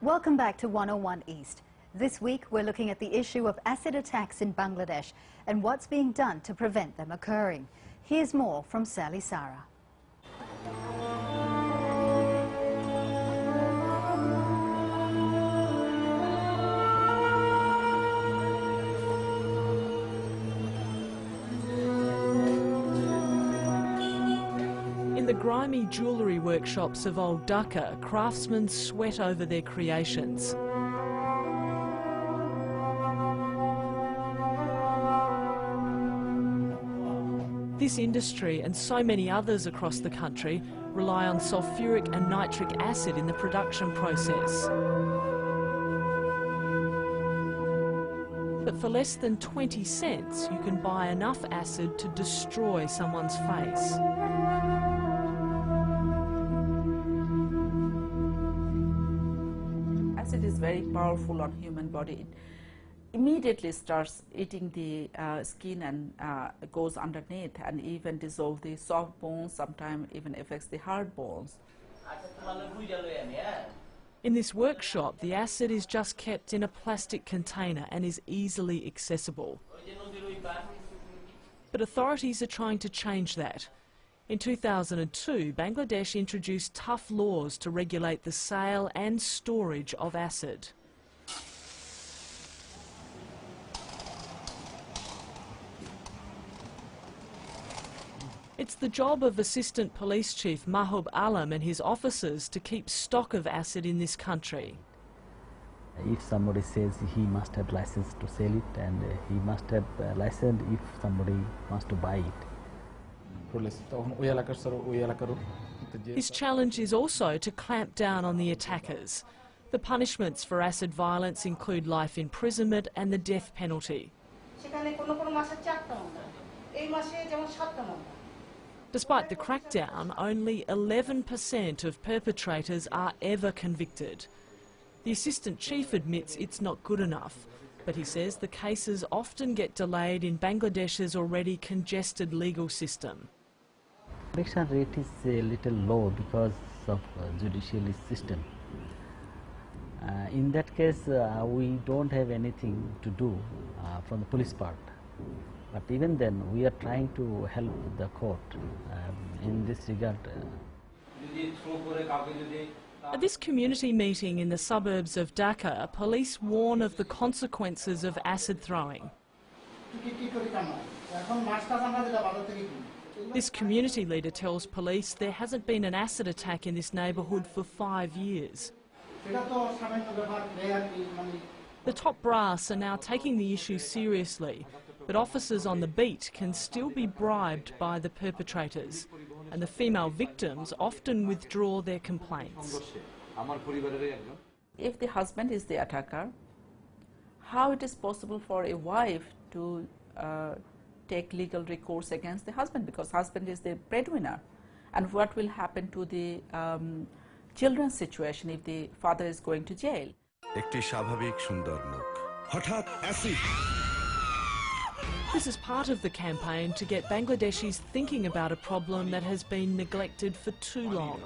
Welcome back to 101 East. This week we're looking at the issue of acid attacks in Bangladesh and what's being done to prevent them occurring. Here's more from Sally Sarah. In the grimy jewellery workshops of old Dhaka, craftsmen sweat over their creations. This industry and so many others across the country rely on sulphuric and nitric acid in the production process. But for less than 20 cents, you can buy enough acid to destroy someone's face. Acid is very powerful on human body. It immediately starts eating the skin and goes underneath and even dissolve the soft bones, sometimes even affects the hard bones. In this workshop, the acid is just kept in a plastic container and is easily accessible. But authorities are trying to change that. In 2002, Bangladesh introduced tough laws to regulate the sale and storage of acid. It's the job of Assistant Police Chief Mahbub Alam and his officers to keep stock of acid in this country. If somebody says he must have license to sell it, and he must have license if somebody wants to buy it. His challenge is also to clamp down on the attackers. The punishments for acid violence include life imprisonment and the death penalty. Despite the crackdown, only 11% of perpetrators are ever convicted. The Assistant Chief admits it's not good enough, but he says the cases often get delayed in Bangladesh's already congested legal system. Conviction rate is a little low because of judicial system. In that case, we don't have anything to do from the police part. But even then, we are trying to help the court in this regard. At this community meeting in the suburbs of Dhaka, police warn of the consequences of acid throwing. This community leader tells police there hasn't been an acid attack in this neighbourhood for 5 years. The top brass are now taking the issue seriously, but officers on the beat can still be bribed by the perpetrators, and the female victims often withdraw their complaints. If the husband is the attacker, how it is possible for a wife to take legal recourse against the husband, because husband is the breadwinner? And what will happen to the children's situation if the father is going to jail? This is part of the campaign to get Bangladeshis thinking about a problem that has been neglected for too long.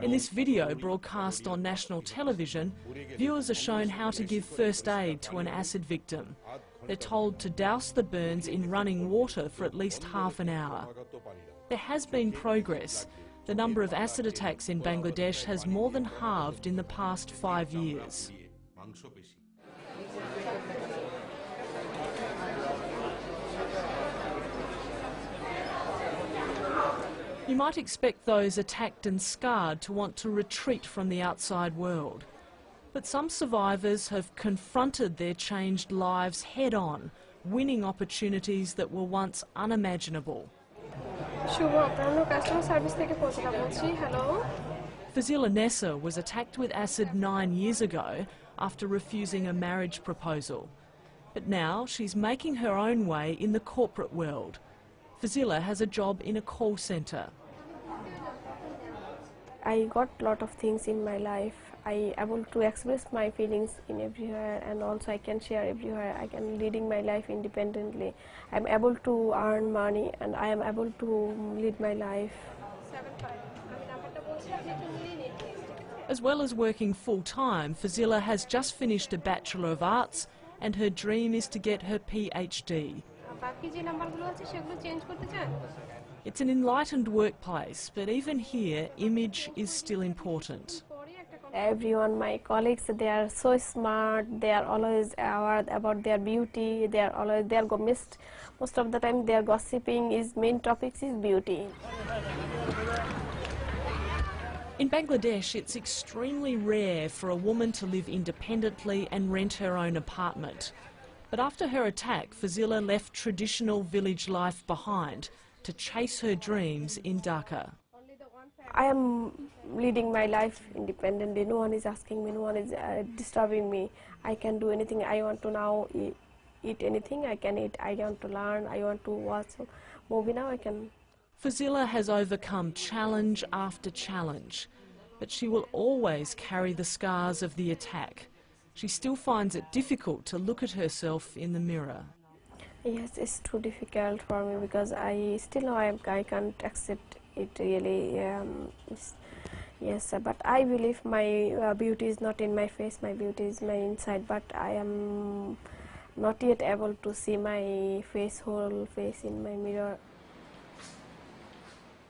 In this video broadcast on national television, viewers are shown how to give first aid to an acid victim. They're told to douse the burns in running water for at least half an hour. There has been progress. The number of acid attacks in Bangladesh has more than halved in the past 5 years. You might expect those attacked and scarred to want to retreat from the outside world. But some survivors have confronted their changed lives head-on, winning opportunities that were once unimaginable. Fazila Nessa was attacked with acid 9 years ago after refusing a marriage proposal. But now she's making her own way in the corporate world. Fazila has a job in a call centre. I got a lot of things in my life. I able to express my feelings in everywhere, and also I can share everywhere. I can leading my life independently. I'm able to earn money and I am able to lead my life. As well as working full-time, Fazila has just finished a Bachelor of Arts and her dream is to get her PhD. It's an enlightened workplace, but even here, image is still important. Everyone, my colleagues, they are so smart. They are always aware about their beauty. Most of the time, their gossiping is main topics is beauty. In Bangladesh, it's extremely rare for a woman to live independently and rent her own apartment. But after her attack, Fazila left traditional village life behind to chase her dreams in Dhaka. I am leading my life independently. No one is asking me, no one is disturbing me. I can do anything. I want to now eat anything I can eat. I want to learn. I want to watch a movie now. I can. Fazila has overcome challenge after challenge, but she will always carry the scars of the attack. She still finds it difficult to look at herself in the mirror. Yes, it's too difficult for me because I still know I can't accept it really. Yes, but I believe my beauty is not in my face, my beauty is my inside, but I am not yet able to see my whole face in my mirror.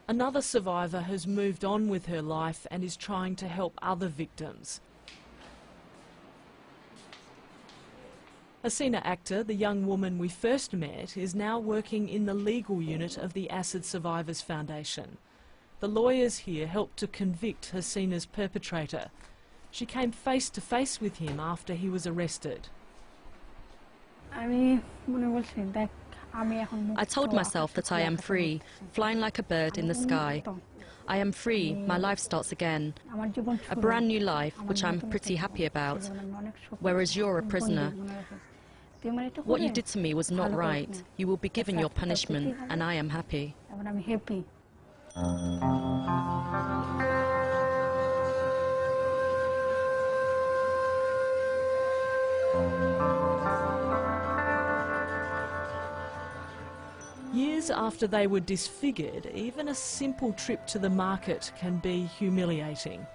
Another survivor has moved on with her life and is trying to help other victims. Hasina Akhtar, the young woman we first met, is now working in the legal unit of the Acid Survivors Foundation. The lawyers here helped to convict Hasina's perpetrator. She came face to face with him after he was arrested. I told myself that I am free, flying like a bird in the sky. I am free, my life starts again. A brand new life, which I'm pretty happy about, whereas you're a prisoner. What you did to me was not right. You will be given your punishment, and I am happy. Years after they were disfigured, even a simple trip to the market can be humiliating.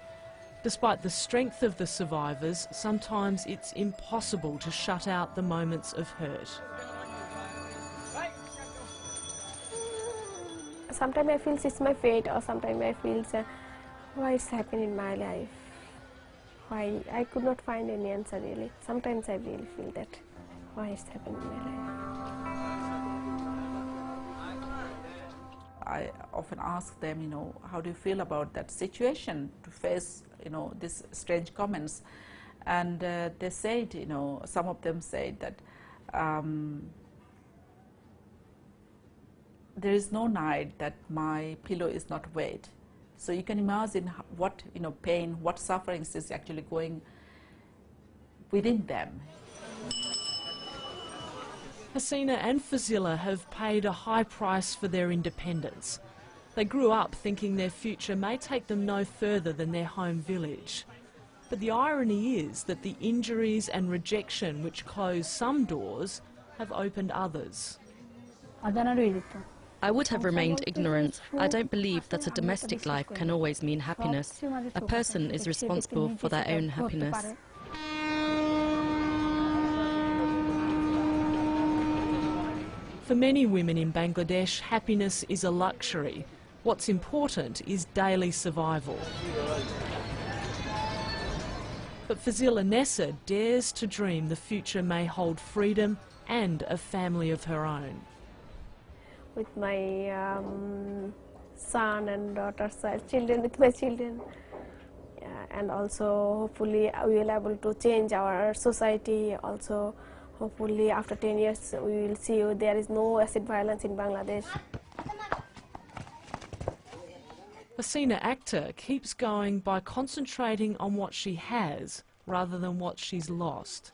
Despite the strength of the survivors, sometimes it's impossible to shut out the moments of hurt. Sometimes I feel it's my fate, or sometimes I feel why it's happened in my life. Why I could not find any answer really. Sometimes I really feel that why it's happened in my life. I often ask them, how do you feel about that situation to face, these strange comments? And they said, some of them said that there is no night that my pillow is not wet. So you can imagine what, pain, what sufferings is actually going within them. Hasina and Fazila have paid a high price for their independence. They grew up thinking their future may take them no further than their home village. But the irony is that the injuries and rejection which close some doors have opened others. I would have remained ignorant. I don't believe that a domestic life can always mean happiness. A person is responsible for their own happiness. For many women in Bangladesh, happiness is a luxury. What's important is daily survival. But Fazila Nessa dares to dream the future may hold freedom and a family of her own. With my son and daughter, children, with my children, and also hopefully we will be able to change our society. Also, hopefully after 10 years we will see there is no acid violence in Bangladesh. Hasina Akhtar keeps going by concentrating on what she has rather than what she's lost.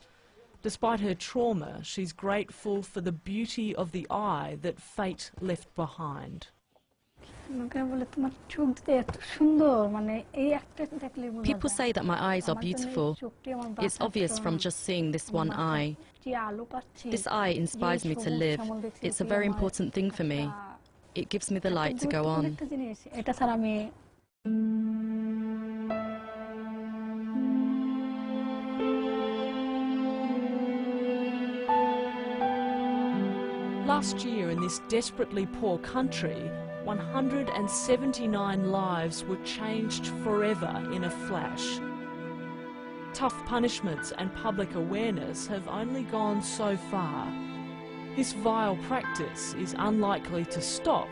Despite her trauma, she's grateful for the beauty of the eye that fate left behind. People say that my eyes are beautiful. It's obvious from just seeing this one eye. This eye inspires me to live. It's a very important thing for me. It gives me the light to go on. last year in this desperately poor country, 179 lives were changed forever in a flash. Tough punishments and public awareness have only gone so far. This vile practice is unlikely to stop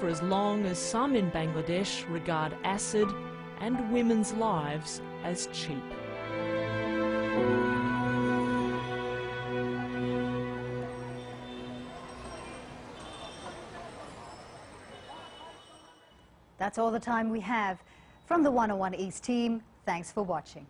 for as long as some in Bangladesh regard acid and women's lives as cheap. That's all the time we have. From the 101 East team, thanks for watching.